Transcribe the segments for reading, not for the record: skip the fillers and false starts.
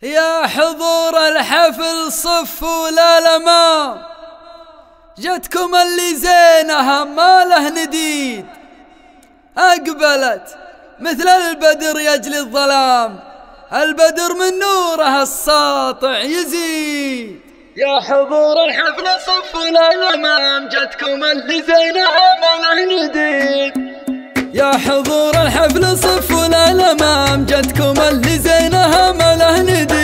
يا حضور الحفل صفوا للأمام، جتكم اللي زينها ما له نديد، أقبلت مثل البدر يجلي الظلام، البدر من نوره الساطع يزيد. يا حضور الحفل صفوا للأمام، جتكم اللي زينها ما له نديد. يا حضور الحفل صفوا للأمام، جتكم اللي زينها ما له نديد.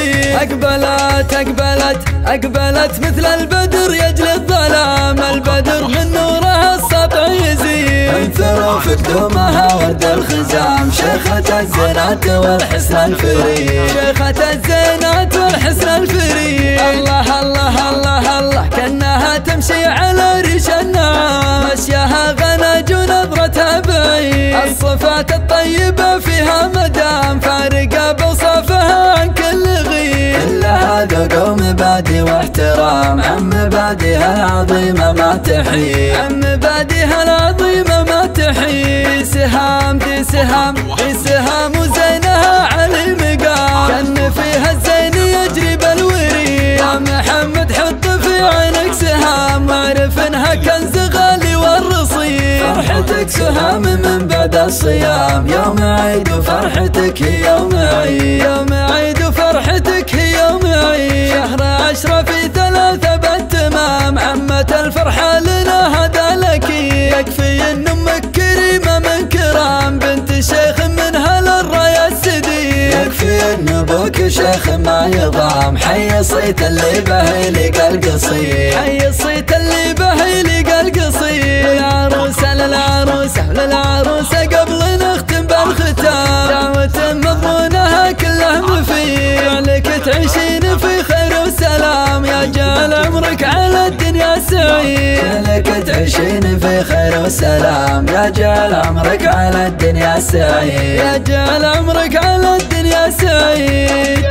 أقبلت مثل البدر يجلي الظلام، البدر من نوره السطع يزيد. انثروا في قدومها ورد الخزام، شيخة الزينات والحسن الفريد، شيخة الزينات والحسن الفريد. الله الله الله الله كأنها تمشي على ريش النعام، مشيها غنج ونظرتها بعيد، الصفات الطيبة فيها مدام، فارقة بوصافها عن كل غير. كلها ذوق ومبادئ واحترام، عن مبادئها العظيمة ما تحيد، عن مبادئها العظيمة ما تحيد. سهام ذي سهام ذي سهام وزينها على المقام، كان فيها الزين يجري بالوريد. يا محمد حط في عينك سهام، واعرف انها كنز غالي والرصيد. فرحتك سهام من بعد الصيام، يوم عيد وفرحتك هي يوم عيد، يوم عيد وفرحتك هي يوم عيد. شهر 10 في 3 بالتمام، عمة الفرحة لنا هذا لك، يكفي ان امك كريمة من كرام، بنت شيخ من هل الراية السديد. يكفي ان ابوك شيخ ما يضام، حي صيت اللي بهيلي القصيد، حي الصيت اللي بهيلي القصيد. للعروسة للعروسة للعروسة قبل نختم بالختام، دعوة مضمونها كله مفيد، فعلك تعيشين في خير وسلام، يا جعل عمرك على الدنيا سعيد. فعلك تعيشين في خير وسلام، يا جعل عمرك على الدنيا سعيد، يا جعل عمرك على الدنيا سعيد.